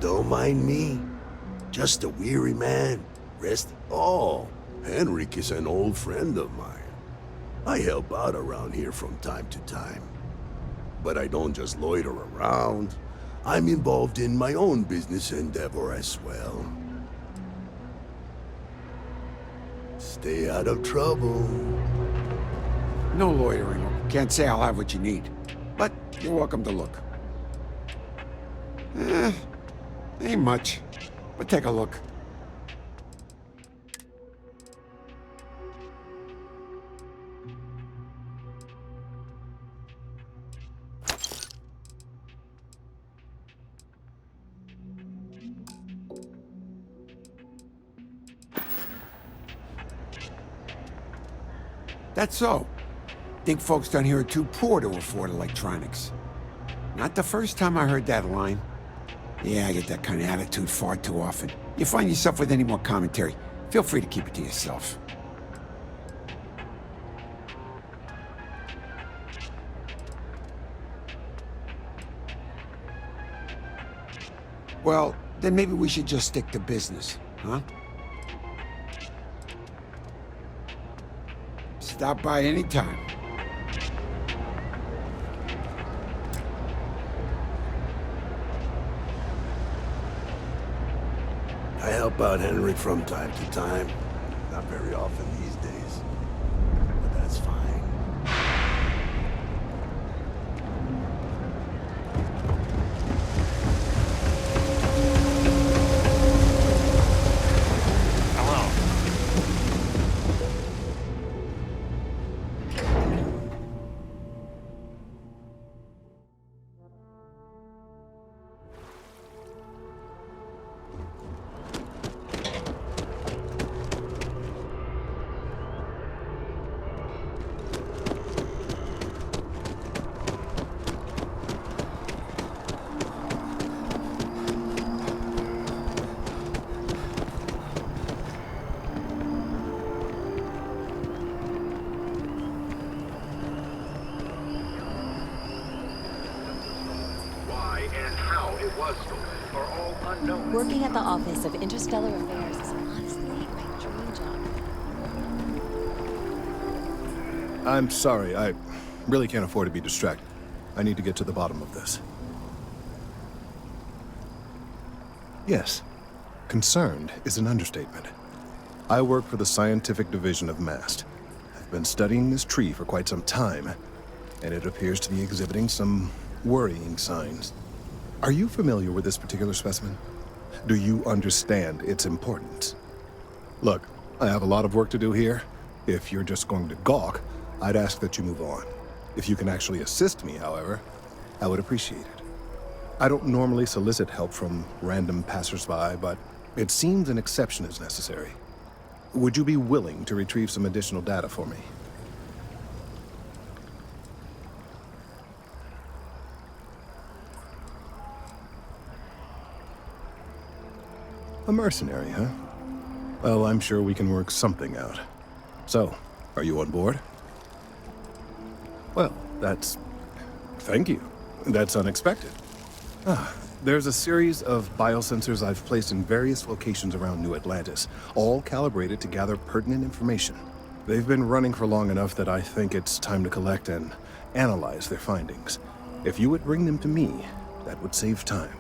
Don't mind me. Just a weary man. Rest. Oh, Henrik is an old friend of mine. I help out around here from time to time. But I don't just loiter around. I'm involved in my own business endeavor as well. Stay out of trouble. No loitering. Can't say I'll have what you need. But you're welcome to look. Ain't much. But take a look. That's so. Think folks down here are too poor to afford electronics. Not the first time I heard that line. Yeah, I get that kind of attitude far too often. You find yourself with any more commentary, feel free to keep it to yourself. Well, then maybe we should just stick to business, huh? Stop by anytime. I help out Henrik from time to time. Not very often these days. But that's fine. Working at the Office of Interstellar Affairs is honestly my dream job. I'm sorry, I really can't afford to be distracted. I need to get to the bottom of this. Yes, concerned is an understatement. I work for the scientific division of MAST. I've been studying this tree for quite some time, and it appears to be exhibiting some worrying signs. Are you familiar with this particular specimen? Do you understand its importance? Look, I have a lot of work to do here. If you're just going to gawk, I'd ask that you move on. If you can actually assist me, however, I would appreciate it. I don't normally solicit help from random passersby, but it seems an exception is necessary. Would you be willing to retrieve some additional data for me? A mercenary, huh? Well, I'm sure we can work something out. So, are you on board? Well, thank you. That's unexpected. There's a series of biosensors I've placed in various locations around New Atlantis, all calibrated to gather pertinent information. They've been running for long enough that I think it's time to collect and analyze their findings. If you would bring them to me, that would save time.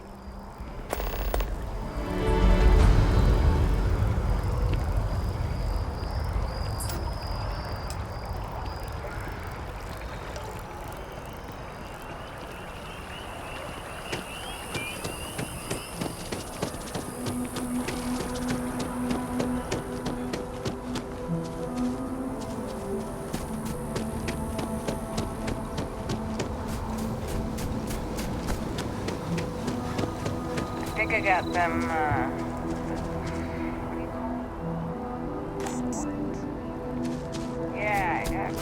I got them, yeah, I got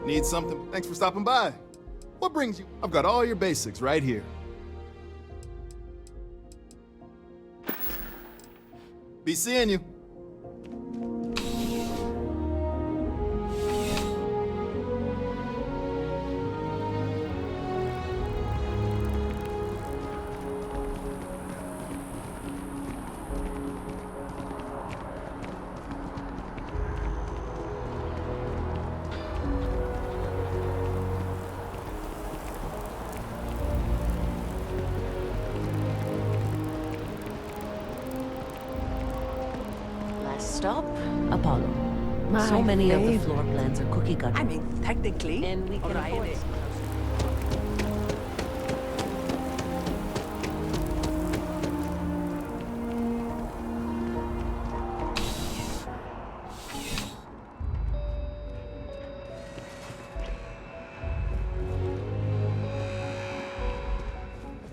Need something? Thanks for stopping by. What brings you? I've got all your basics right here. Be seeing you. Stop, Apollo. My So many of the favorite. floor plans are cookie cutter. I mean, technically, and we can afford it.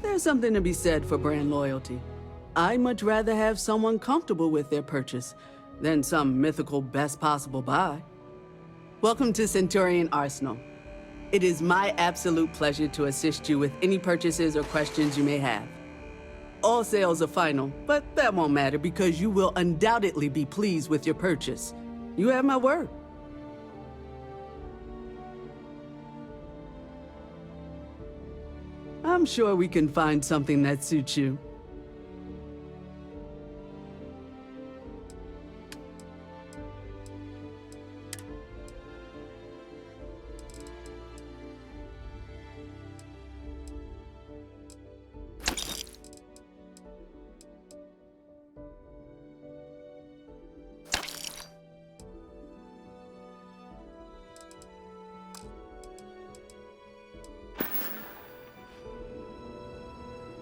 There's something to be said for brand loyalty. I'd much rather have someone comfortable with their purchase than some mythical best possible buy. Welcome to Centurion Arsenal. It is my absolute pleasure to assist you with any purchases or questions you may have. All sales are final, but that won't matter because you will undoubtedly be pleased with your purchase. You have my word. I'm sure we can find something that suits you.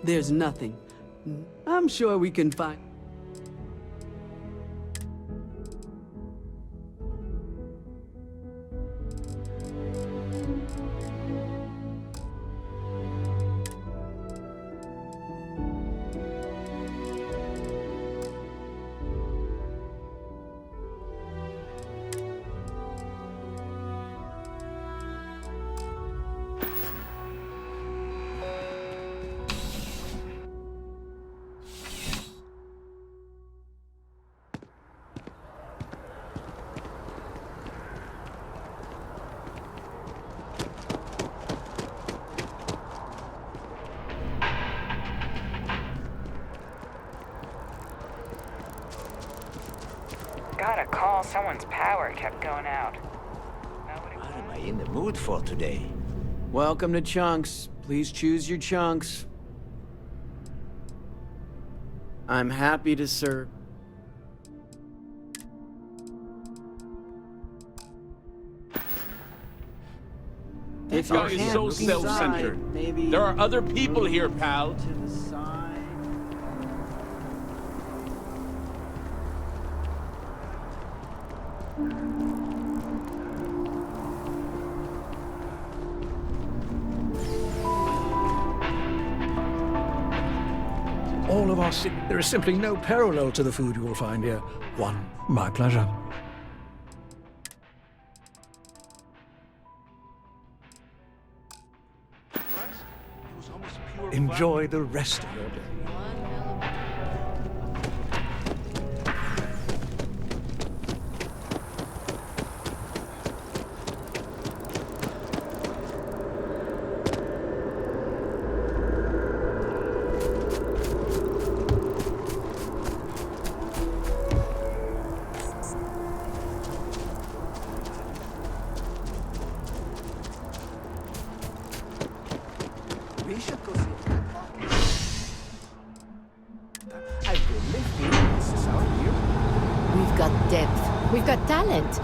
There's nothing. I'm sure we can find... Got a call, someone's power kept going out. Nobody What am I in the mood for today? Welcome to Chunks. Please choose your chunks. I'm happy to serve. If This guy is so self-centered. There are other people here, pal. To the side. All of us, there is simply no parallel to the food you will find here. One, my pleasure. Enjoy the rest of your day. We should go see. I really feel this is our year. we've got depth. We've got talent.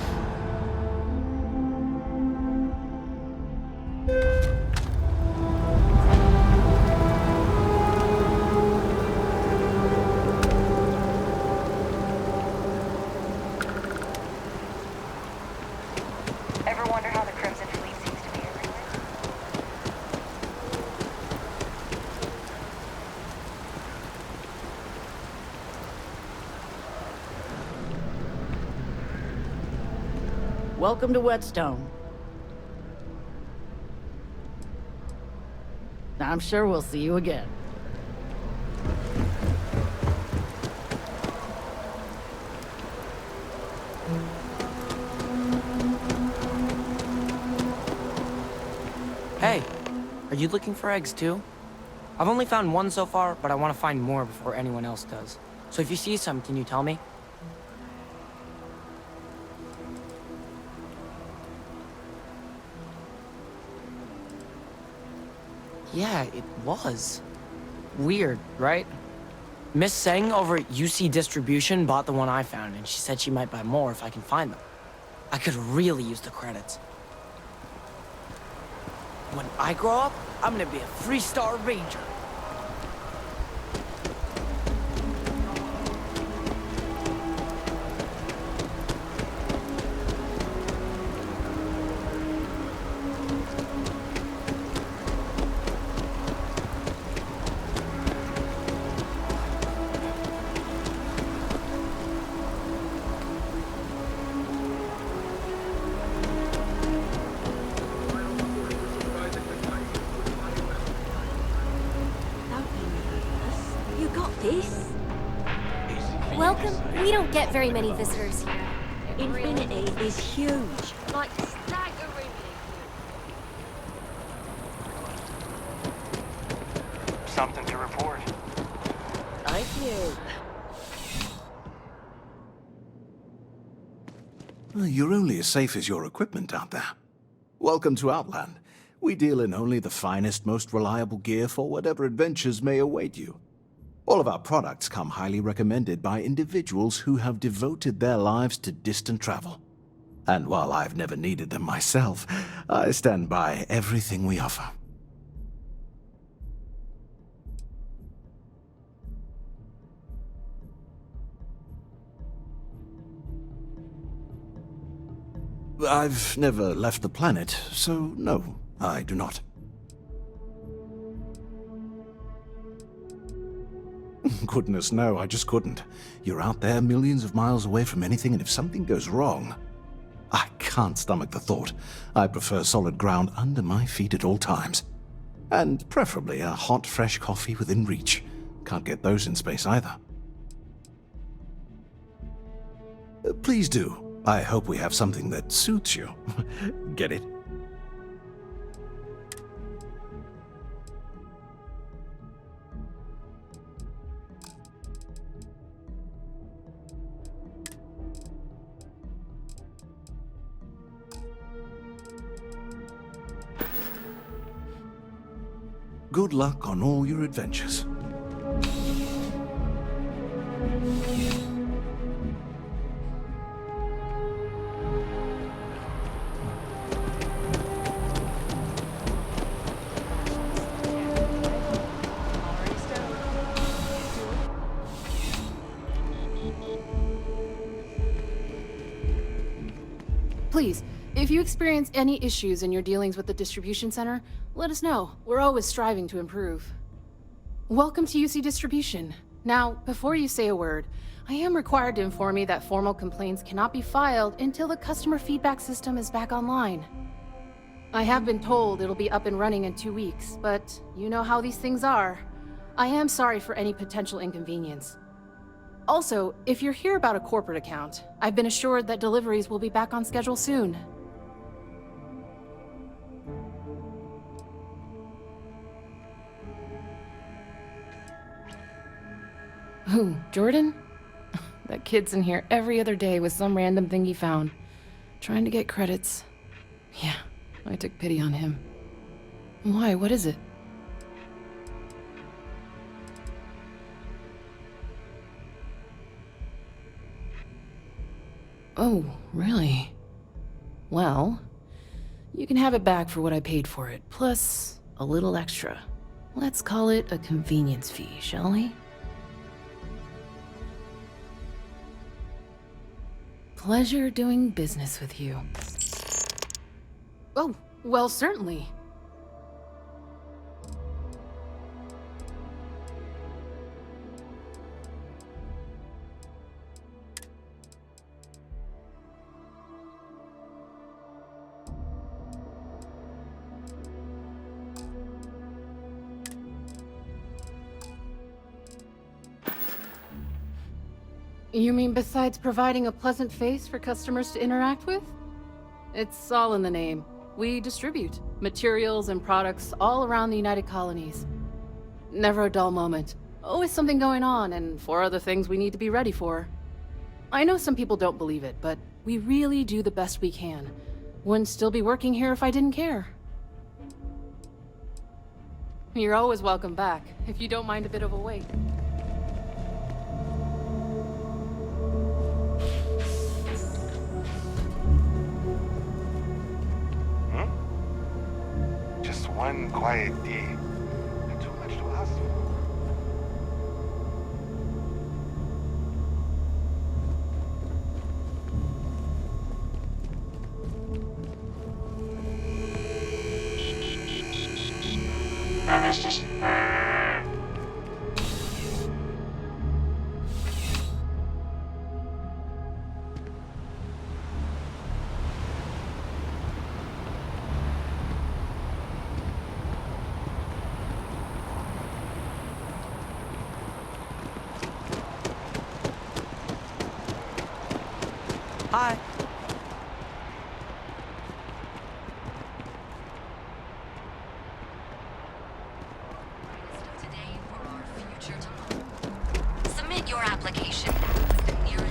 Ever wonder how the Crimson Fleet seems to be everywhere? Welcome to Whetstone. I'm sure we'll see you again. Hey, are you looking for eggs too? I've only found one so far, but I want to find more before anyone else does. So if you see some, can you tell me? Yeah, it was. Weird, right? Miss Seng over at UC Distribution bought the one I found, and she said she might buy more if I can find them. I could really use the credits. When I grow up, I'm gonna be a 3-star ranger. Welcome. We don't get very many visitors here. Infinity is huge. Like staggeringly. Something to report. Thank you. You're only as safe as your equipment out there. Welcome to Outland. We deal in only the finest, most reliable gear for whatever adventures may await you. All of our products come highly recommended by individuals who have devoted their lives to distant travel. And while I've never needed them myself, I stand by everything we offer. I've never left the planet, so no, I do not. Goodness, no, I just couldn't. You're out there millions of miles away from anything, and if something goes wrong, I can't stomach the thought. I prefer solid ground under my feet at all times. And preferably a hot, fresh coffee within reach. Can't get those in space either. Please do. I hope we have something that suits you. Get it? Good luck on all your adventures. Please, if you experience any issues in your dealings with the distribution center, let us know. We're always striving to improve. Welcome to UC Distribution. Now, before you say a word, I am required to inform you that formal complaints cannot be filed until the customer feedback system is back online. I have been told it'll be up and running in 2 weeks, but you know how these things are. I am sorry for any potential inconvenience. Also, if you're here about a corporate account, I've been assured that deliveries will be back on schedule soon. Who, Jordan? That kid's in here every other day with some random thing he found. Trying to get credits. Yeah, I took pity on him. Why, what is it? Oh, really? Well, you can have it back for what I paid for it, plus a little extra. Let's call it a convenience fee, shall we? Pleasure doing business with you. Oh, well, certainly. You mean besides providing a pleasant face for customers to interact with? It's all in the name. We distribute materials and products all around the United Colonies. Never a dull moment. Always something going on, and 4 other things we need to be ready for. I know some people don't believe it, but we really do the best we can. Wouldn't still be working here if I didn't care. You're always welcome back, if you don't mind a bit of a wait. Just one quiet day. Not too much to ask for. Hi. Submit your application with the nearest.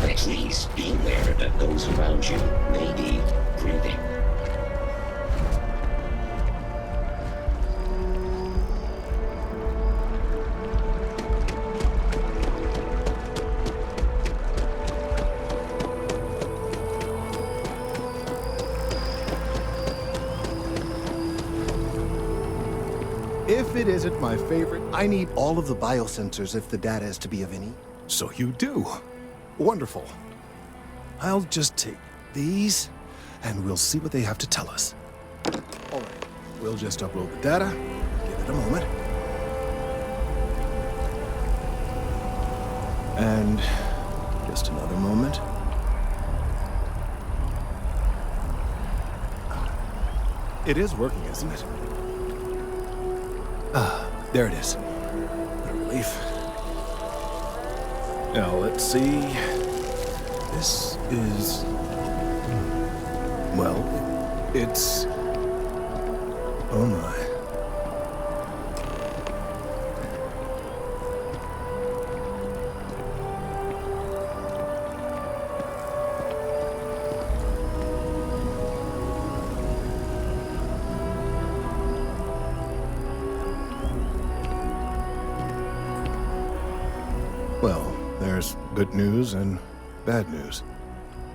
At least being there that goes around you, maybe breathing. If it isn't my favorite, I need all of the biosensors if the data is to be of any. So you do. Wonderful. I'll just take these, and we'll see what they have to tell us. All right, we'll just upload the data. Give it a moment. And just another moment. It is working, isn't it? Ah, there it is. What a relief. Now, let's see. This is... well, it's... oh my. Well, there's good news and bad news.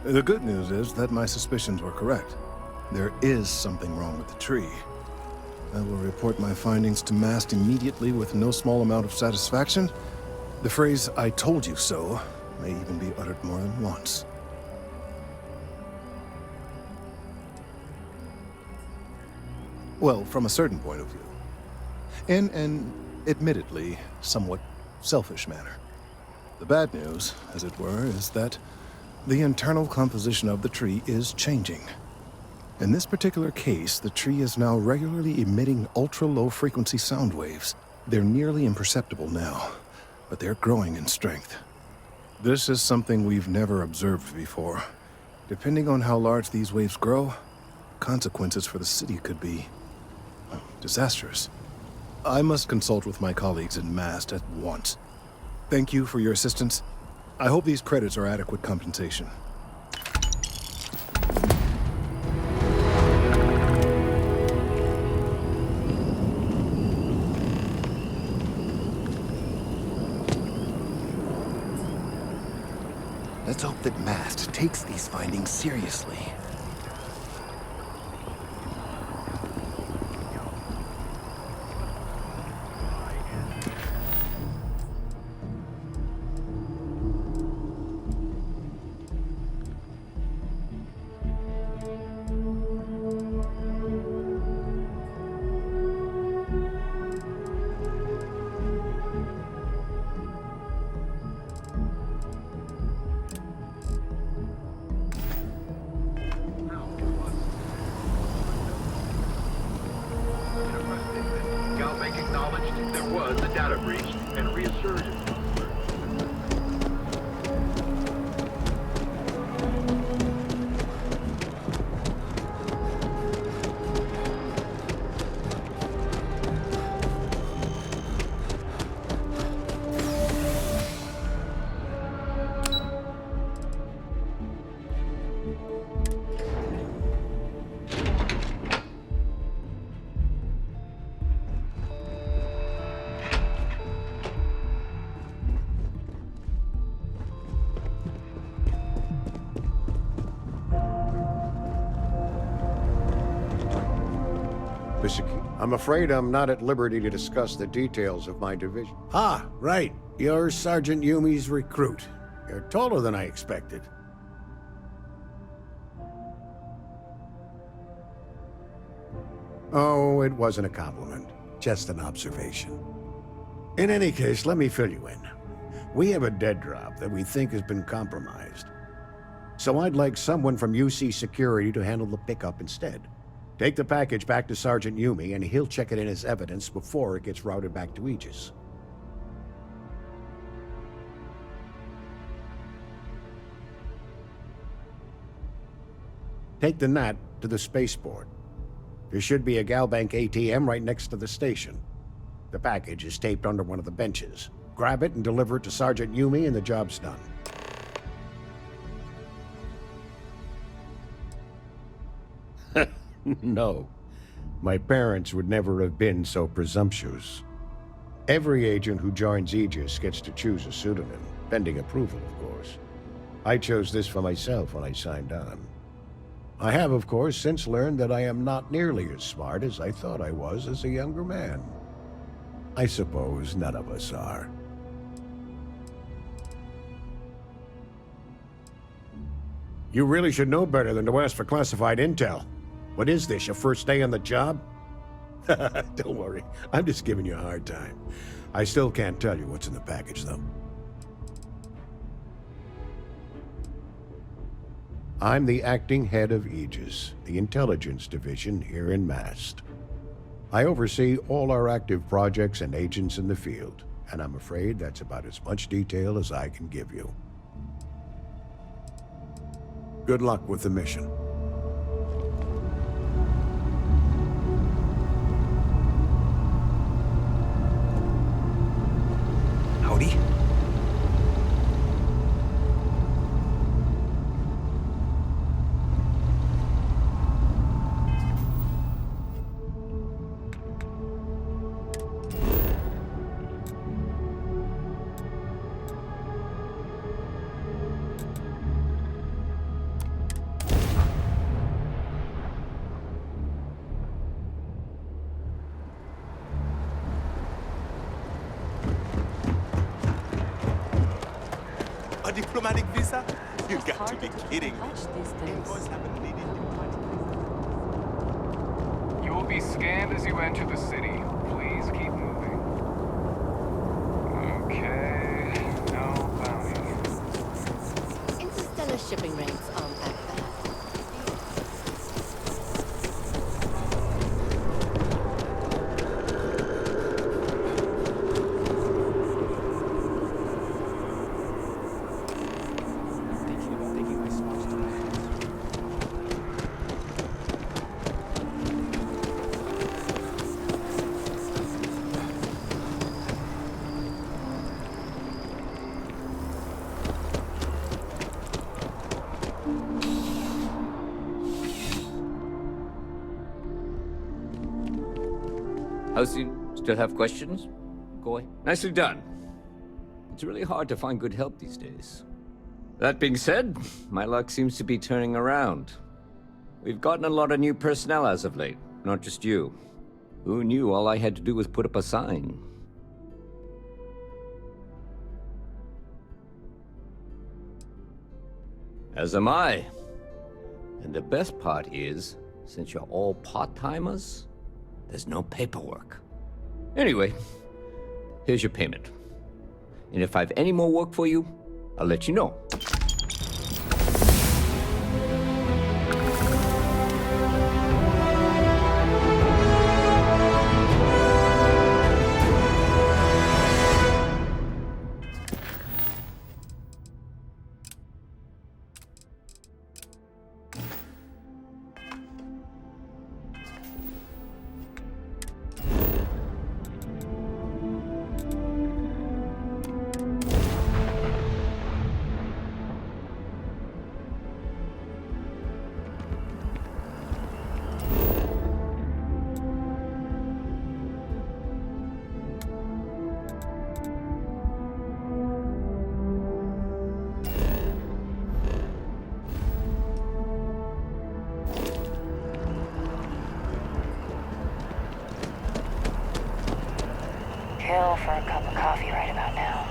The good news is that my suspicions were correct. There is something wrong with the tree. I will report my findings to MAST immediately with no small amount of satisfaction. The phrase, "I told you so," may even be uttered more than once. Well, from a certain point of view. In an, admittedly, somewhat selfish manner. The bad news, as it were, is that the internal composition of the tree is changing. In this particular case, the tree is now regularly emitting ultra-low frequency sound waves. They're nearly imperceptible now, but they're growing in strength. This is something we've never observed before. Depending on how large these waves grow, consequences for the city could be disastrous. I must consult with my colleagues in Mast at once. Thank you for your assistance. I hope these credits are adequate compensation. Let's hope that Mast takes these findings seriously. acknowledged there was a data breach and reassured it. I'm afraid I'm not at liberty to discuss the details of my division. Ah, right. You're Sergeant Yumi's recruit. You're taller than I expected. Oh, it wasn't a compliment. Just an observation. In any case, let me fill you in. We have a dead drop that we think has been compromised. So I'd like someone from UC Security to handle the pickup instead. Take the package back to Sergeant Yumi, and he'll check it in as evidence before it gets routed back to Aegis. Take the Nat to the spaceport. There should be a Galbank ATM right next to the station. The package is taped under one of the benches. Grab it and deliver it to Sergeant Yumi, and the job's done. No. My parents would never have been so presumptuous. Every agent who joins Aegis gets to choose a pseudonym, pending approval, of course. I chose this for myself when I signed on. I have, of course, since learned that I am not nearly as smart as I thought I was as a younger man. I suppose none of us are. You really should know better than to ask for classified intel. What is this, your first day on the job? Don't worry, I'm just giving you a hard time. I still can't tell you what's in the package, though. I'm the acting head of Aegis, the intelligence division here in Mast. I oversee all our active projects and agents in the field, and I'm afraid that's about as much detail as I can give you. Good luck with the mission. Howdy. A diplomatic visa? You got to be kidding me. Invoice haven't needed You will be scanned as you enter the city. Please keep moving. Okay, no bounty. How's you? Still have questions? Go ahead. Nicely done. It's really hard to find good help these days. That being said, my luck seems to be turning around. We've gotten a lot of new personnel as of late, not just you. Who knew all I had to do was put up a sign? As am I. And the best part is, since you're all part-timers, there's no paperwork. Anyway, here's your payment. And if I have any more work for you, I'll let you know. Kill for a cup of coffee right about now.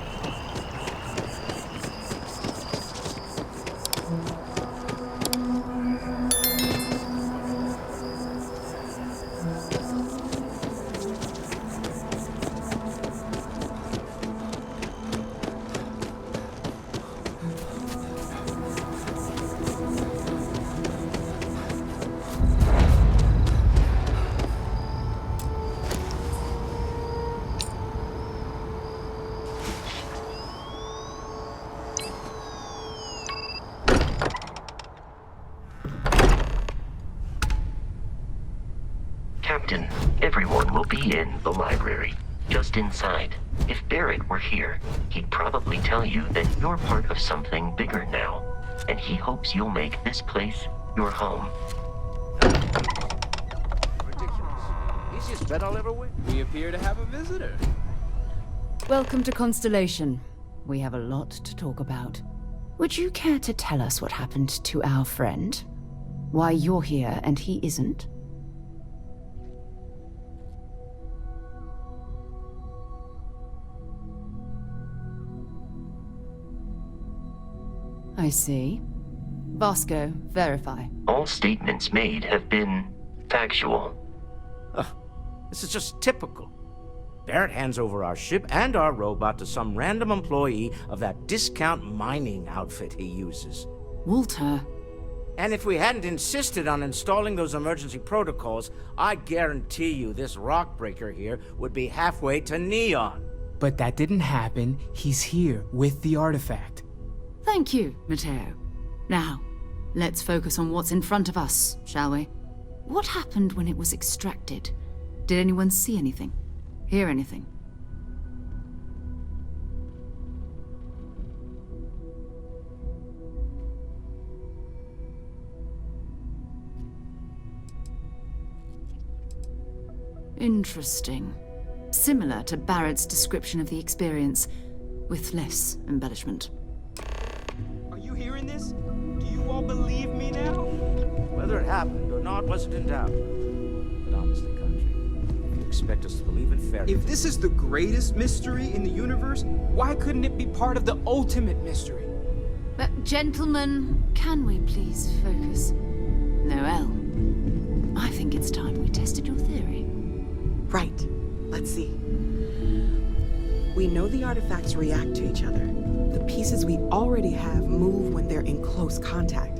Captain, everyone will be in the library, just inside. If Barrett were here, he'd probably tell you that you're part of something bigger now, and he hopes you'll make this place your home. Ridiculous. Easiest bet I'll ever win. We appear to have a visitor. Welcome to Constellation. We have a lot to talk about. Would you care to tell us what happened to our friend? Why you're here and he isn't? I see. Vasco, verify. All statements made have been factual. This is just typical. Barrett hands over our ship and our robot to some random employee of that discount mining outfit he uses. Walter. And if we hadn't insisted on installing those emergency protocols, I guarantee you this rock breaker here would be halfway to Neon. But that didn't happen. He's here with the artifact. Thank you, Matteo. Now, let's focus on what's in front of us, shall we? What happened when it was extracted? Did anyone see anything? Hear anything? Interesting. Similar to Barrett's description of the experience, with less embellishment. Are you hearing this? Do you all believe me now? Whether it happened or not wasn't in doubt. But honestly, Country, if you expect us to believe in fairy If this is the greatest mystery in the universe, why couldn't it be part of the ultimate mystery? But gentlemen, can we please focus? Noel, I think it's time we tested your theory. Right. Let's see. We know the artifacts react to each other. The pieces we already have move when they're in close contact.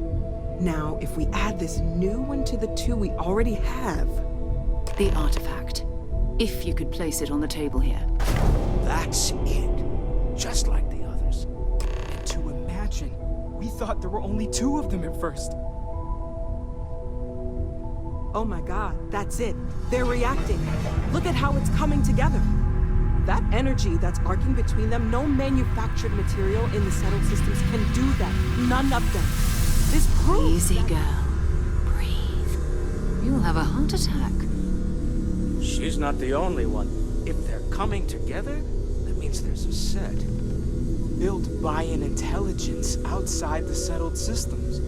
Now, if we add this new one to the two we already have... The artifact. If you could place it on the table here. That's it. Just like the others. And to imagine, we thought there were only 2 of them at first. Oh my god, that's it. They're reacting. Look at how it's coming together. That energy that's arcing between them, no manufactured material in the settled systems can do that. None of them. This proves Easy, girl. Breathe. You'll have a heart attack. Shh. she's not the only one. If they're coming together, that means there's a set. Built by an intelligence outside the settled systems.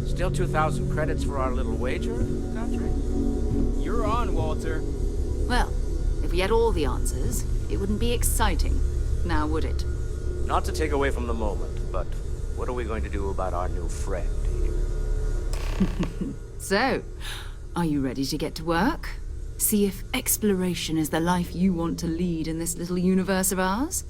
Still 2,000 credits for our little wager, Godfrey? You're on, Walter. Well, if we had all the answers, it wouldn't be exciting, now would it? Not to take away from the moment, but what are we going to do about our new friend here? So, are you ready to get to work? See if exploration is the life you want to lead in this little universe of ours?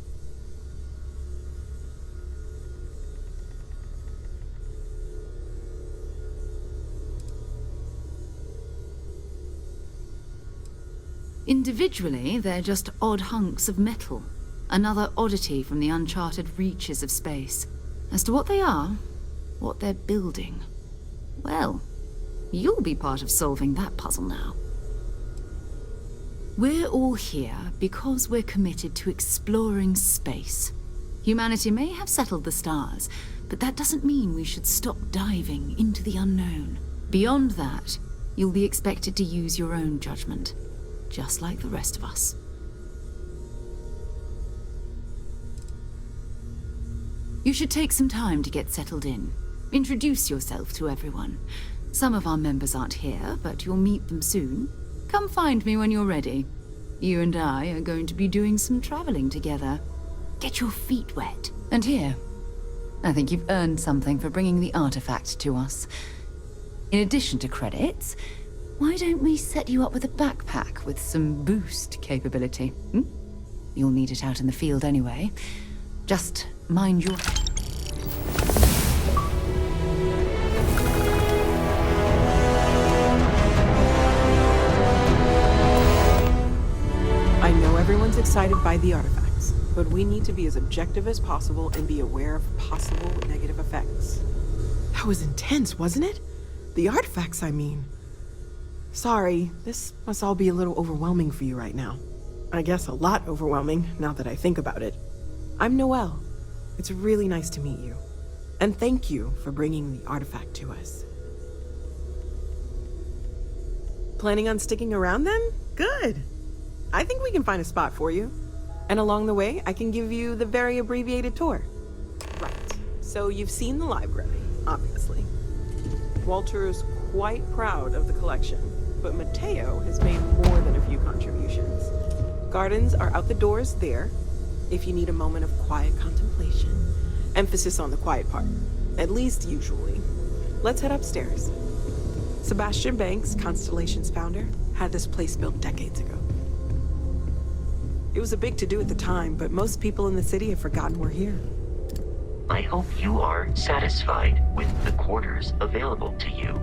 Individually, they're just odd hunks of metal. Another oddity from the uncharted reaches of space. As to what they are, what they're building, well, you'll be part of solving that puzzle now. We're all here because we're committed to exploring space. Humanity may have settled the stars, but that doesn't mean we should stop diving into the unknown. Beyond that, you'll be expected to use your own judgment. Just like the rest of us. You should take some time to get settled in. Introduce yourself to everyone. Some of our members aren't here, but you'll meet them soon. Come find me when you're ready. You and I are going to be doing some traveling together. Get your feet wet. And here, I think you've earned something for bringing the artifact to us. In addition to credits, why don't we set you up with a backpack with some boost capability? You'll need it out in the field anyway. Just mind your... I know everyone's excited by the artifacts, but we need to be as objective as possible and be aware of possible negative effects. That was intense, wasn't it? The artifacts, I mean. Sorry, this must all be a little overwhelming for you right now. I guess a lot overwhelming, now that I think about it. I'm Noelle. It's really nice to meet you. And thank you for bringing the artifact to us. Planning on sticking around then? Good. I think we can find a spot for you. And along the way, I can give you the very abbreviated tour. Right. So you've seen the library, obviously. Walter is quite proud of the collection. But Mateo has made more than a few contributions. Gardens are out the doors there, if you need a moment of quiet contemplation. Emphasis on the quiet part, at least usually. Let's head upstairs. Sebastian Banks, Constellation's founder, had this place built decades ago. It was a big to-do at the time, but most people in the city have forgotten we're here. I hope you are satisfied with the quarters available to you.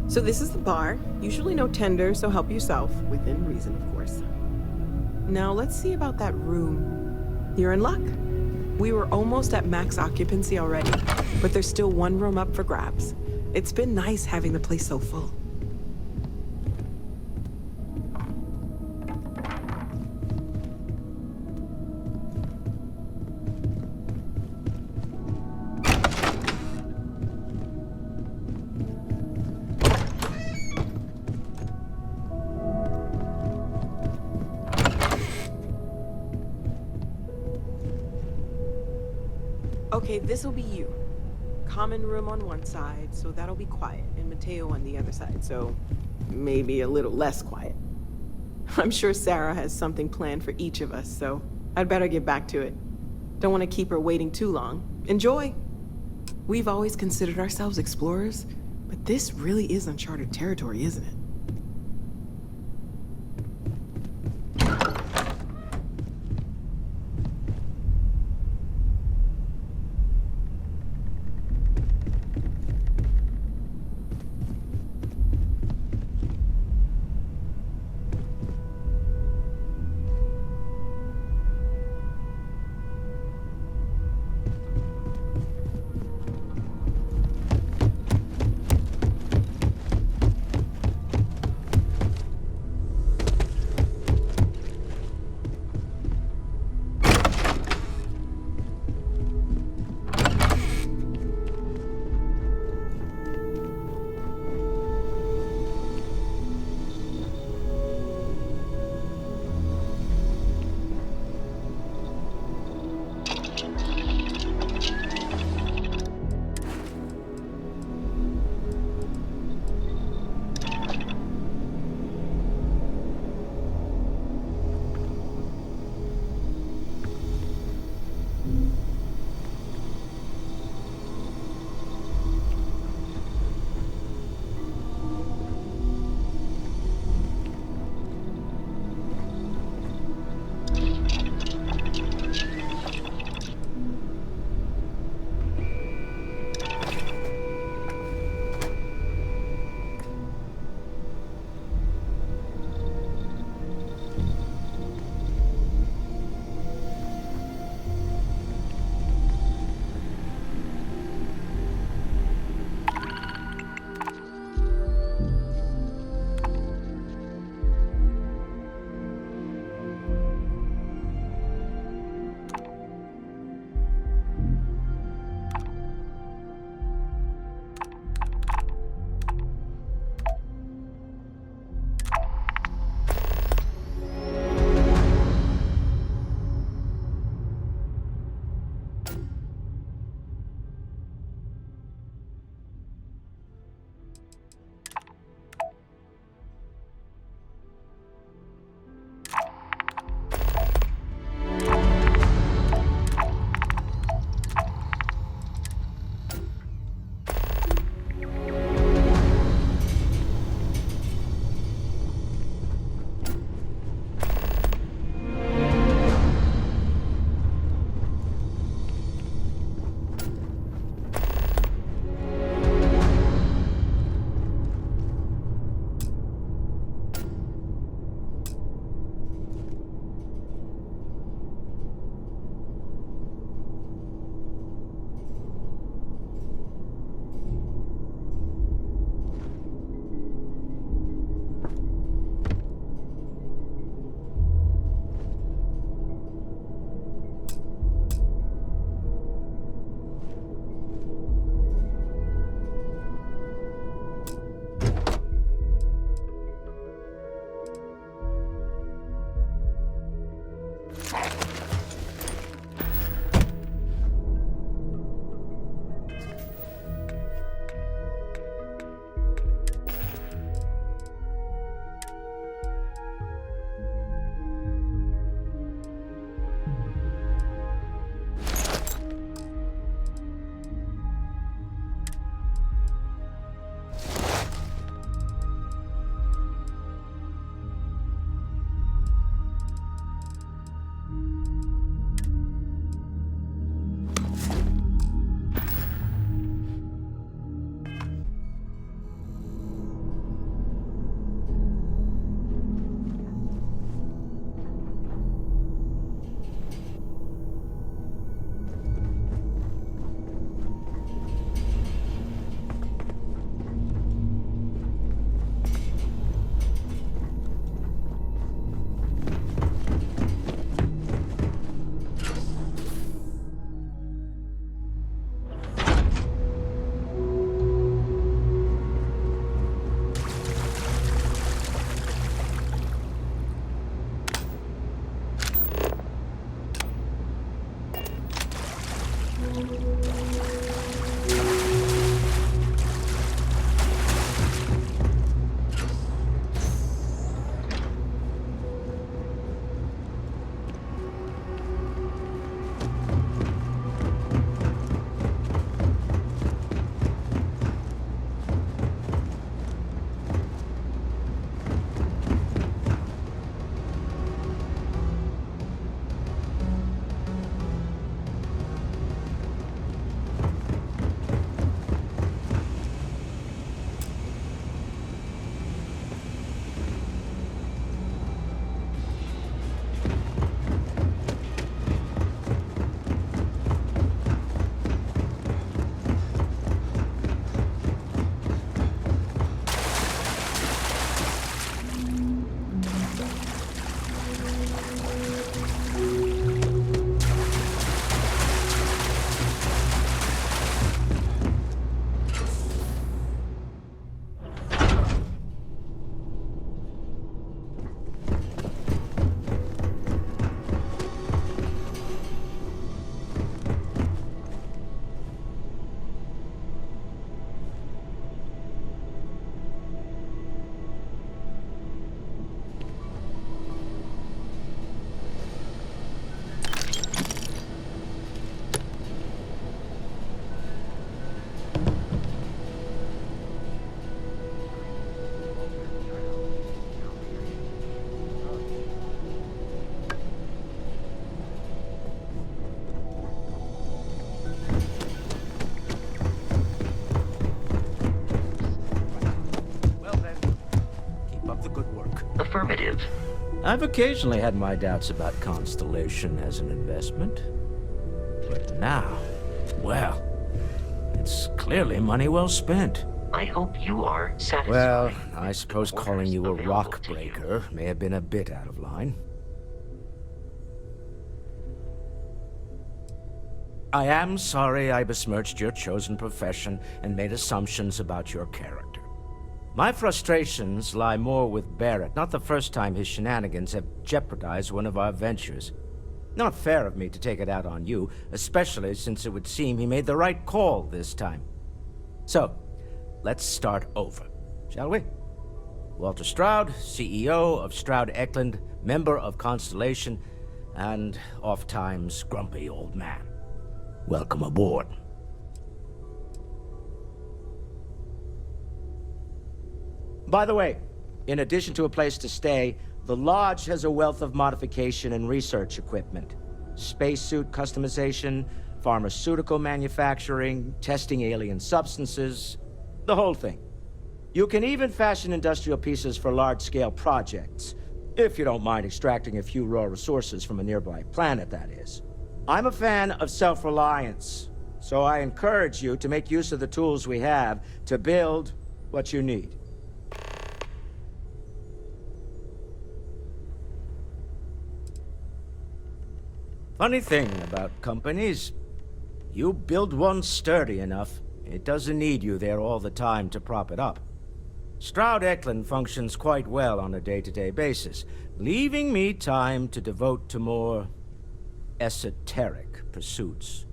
So this is the bar. Usually no tender, so help yourself, within reason, of course. Now let's see about that room. You're in luck. We were almost at max occupancy already, but there's still one room up for grabs. It's been nice having the place so full. Okay, this'll be you. common room on one side, so that'll be quiet, and Mateo on the other side, so maybe a little less quiet. I'm sure Sarah has something planned for each of us, so I'd better get back to it. Don't want to keep her waiting too long. Enjoy! We've always considered ourselves explorers, but this really is uncharted territory, isn't it? Affirmative. I've occasionally had my doubts about Constellation as an investment. But now, well, it's clearly money well spent. I hope you are satisfied. Well, I suppose calling you a rock breaker may have been a bit out of line. I am sorry I besmirched your chosen profession and made assumptions about your character. My frustrations lie more with Barrett, not the first time his shenanigans have jeopardized one of our ventures. Not fair of me to take it out on you, especially since it would seem he made the right call this time. So, let's start over, shall we? Walter Stroud, CEO of Stroud Eklund, member of Constellation, and oft-times grumpy old man. Welcome aboard. By the way, in addition to a place to stay, the Lodge has a wealth of modification and research equipment. Spacesuit customization, pharmaceutical manufacturing, testing alien substances, the whole thing. You can even fashion industrial pieces for large-scale projects, if you don't mind extracting a few raw resources from a nearby planet, that is. I'm a fan of self-reliance, so I encourage you to make use of the tools we have to build what you need. Funny thing about companies, you build one sturdy enough, it doesn't need you there all the time to prop it up. Stroud Eklund functions quite well on a day-to-day basis, leaving me time to devote to more esoteric pursuits.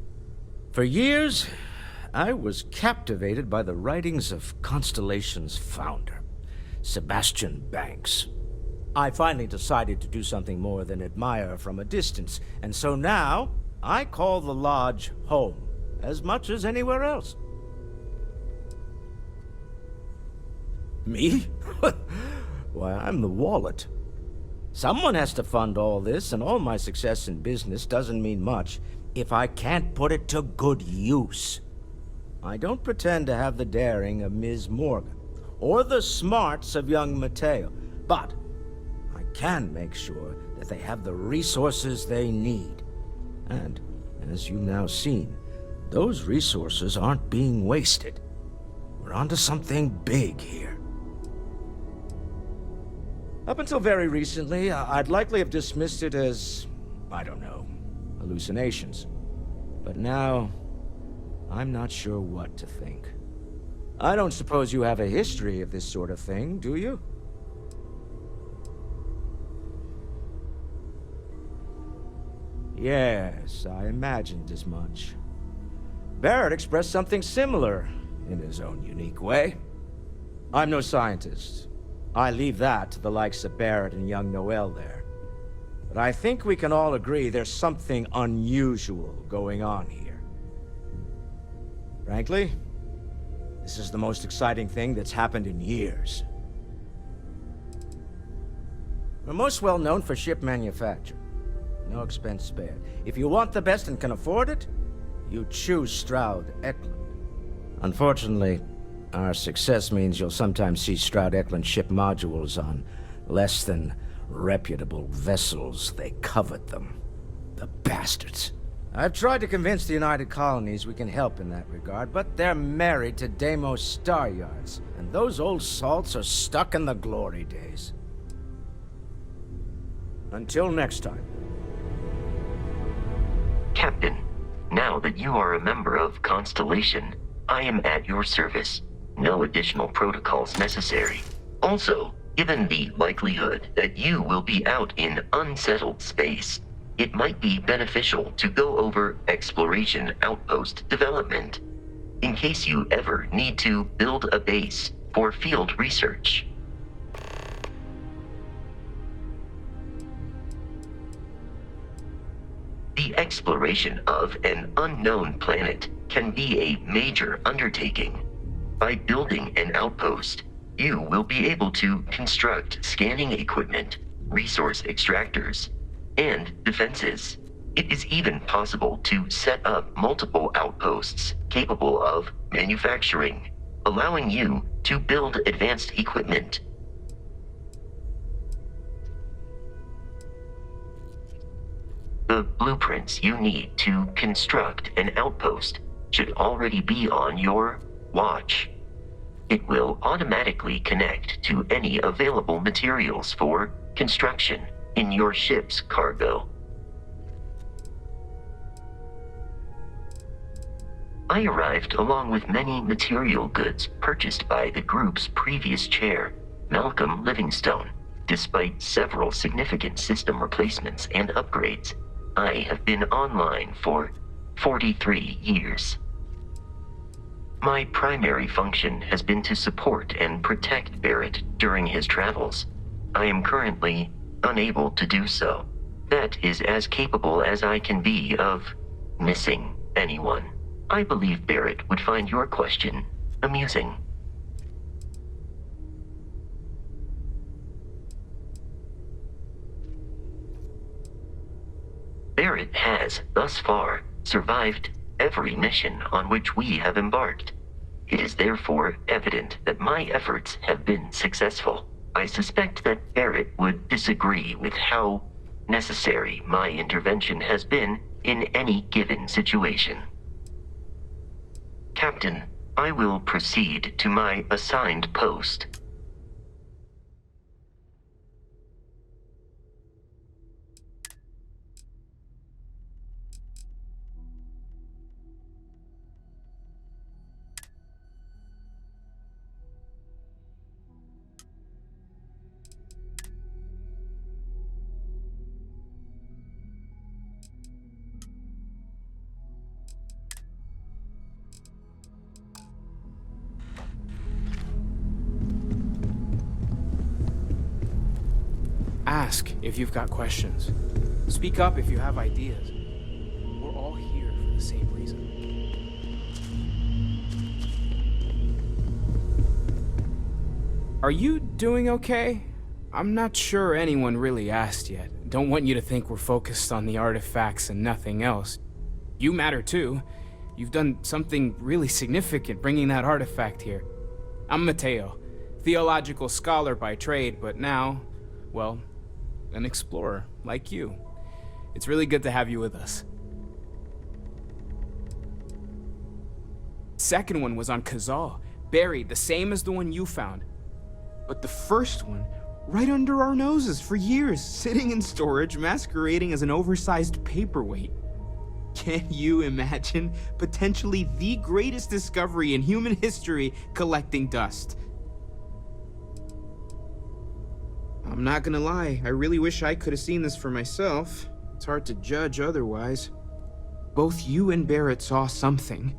For years, I was captivated by the writings of Constellation's founder, Sebastian Banks. I finally decided to do something more than admire from a distance, and so now I call the Lodge home as much as anywhere else. Me? Why, I'm the wallet. Someone has to fund all this, and all my success in business doesn't mean much if I can't put it to good use. I don't pretend to have the daring of Ms. Morgan, or the smarts of young Mateo, but I can make sure that they have the resources they need. And, as you've now seen, those resources aren't being wasted. We're onto something big here. Up until very recently, I'd likely have dismissed it as, I don't know, hallucinations. But now, I'm not sure what to think. I don't suppose you have a history of this sort of thing, do you? Yes, I imagined as much. Barrett expressed something similar, in his own unique way. I'm no scientist. I leave that to the likes of Barrett and young Noel there. But I think we can all agree there's something unusual going on here. Frankly, this is the most exciting thing that's happened in years. We're most well known for ship manufacture. No expense spared. If you want the best and can afford it, you choose Stroud Eklund. Unfortunately, our success means you'll sometimes see Stroud Eklund ship modules on less than reputable vessels. They covet them. The bastards. I've tried to convince the United Colonies we can help in that regard, but they're married to Deimos Star Yards, and those old salts are stuck in the glory days. Until next time. Captain, now that you are a member of Constellation, I am at your service. No additional protocols necessary. Also, given the likelihood that you will be out in unsettled space, it might be beneficial to go over exploration outpost development, in case you ever need to build a base for field research. The exploration of an unknown planet can be a major undertaking. By building an outpost, you will be able to construct scanning equipment, resource extractors, and defenses. It is even possible to set up multiple outposts capable of manufacturing, allowing you to build advanced equipment. the blueprints you need to construct an outpost should already be on your watch. It will automatically connect to any available materials for construction in your ship's cargo. I arrived along with many material goods purchased by the group's previous chair, Malcolm Livingstone. Despite several significant system replacements and upgrades, I have been online for 43 years. My primary function has been to support and protect Barrett during his travels. I am currently unable to do so. That is as capable as I can be of missing anyone. I believe Barrett would find your question amusing. Barrett has, thus far, survived every mission on which we have embarked. It is therefore evident that my efforts have been successful. I suspect that Barrett would disagree with how necessary my intervention has been in any given situation. Captain, I will proceed to my assigned post. Ask if you've got questions. Speak up if you have ideas. We're all here for the same reason. Are you doing okay? I'm not sure anyone really asked yet. Don't want you to think we're focused on the artifacts and nothing else. You matter too. You've done something really significant bringing that artifact here. I'm Mateo, theological scholar by trade, but now, well, an explorer like you. It's really good to have you with us. Second one was on Kazal, buried the same as the one you found. But the first one, right under our noses for years, sitting in storage, masquerading as an oversized paperweight. Can you imagine potentially the greatest discovery in human history collecting dust? I'm not gonna lie, I really wish I could have seen this for myself. It's hard to judge otherwise. Both you and Barrett saw something.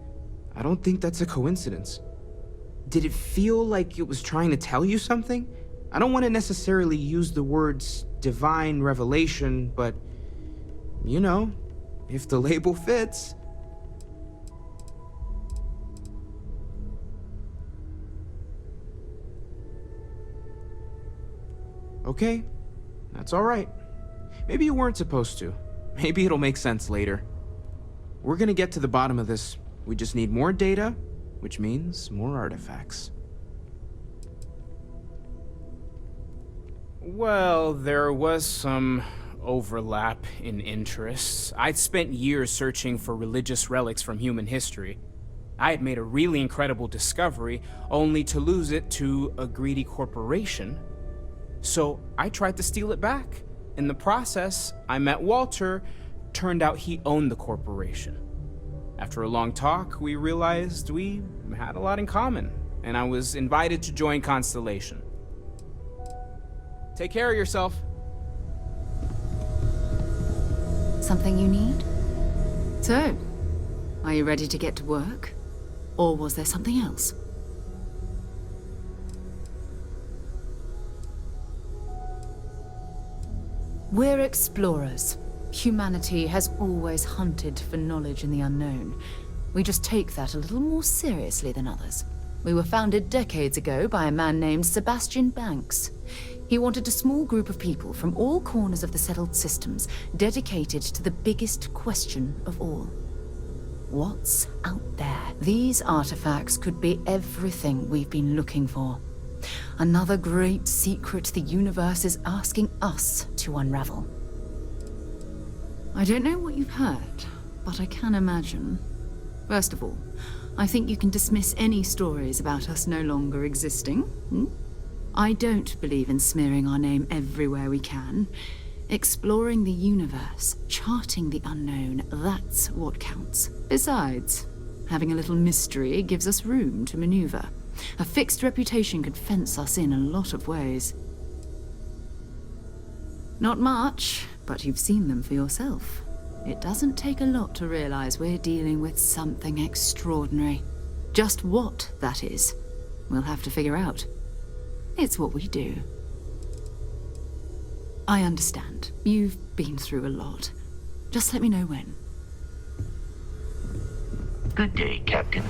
I don't think that's a coincidence. Did it feel like it was trying to tell you something? I don't want to necessarily use the words divine revelation, but, you know, if the label fits. Okay, that's all right. Maybe you weren't supposed to. Maybe it'll make sense later. We're gonna get to the bottom of this. We just need more data, which means more artifacts. Well, there was some overlap in interests. I'd spent years searching for religious relics from human history. I had made a really incredible discovery, only to lose it to a greedy corporation. So I tried to steal it back. In the process, I met Walter. Turned out he owned the corporation. After a long talk, we realized we had a lot in common, and I was invited to join Constellation. Take care of yourself. Something you need? So, are you ready to get to work? Or was there something else? We're explorers. Humanity has always hunted for knowledge in the unknown. We just take that a little more seriously than others. We were founded decades ago by a man named Sebastian Banks. He wanted a small group of people from all corners of the settled systems dedicated to the biggest question of all. What's out there? These artifacts could be everything we've been looking for. Another great secret the universe is asking us to unravel. I don't know what you've heard, but I can imagine. First of all, I think you can dismiss any stories about us no longer existing. I don't believe in smearing our name everywhere we can. Exploring the universe, charting the unknown, that's what counts. Besides, having a little mystery gives us room to maneuver. A fixed reputation could fence us in a lot of ways. Not much, but you've seen them for yourself. It doesn't take a lot to realize we're dealing with something extraordinary. Just what that is, we'll have to figure out. It's what we do. I understand. You've been through a lot. Just let me know when. Good day, Captain.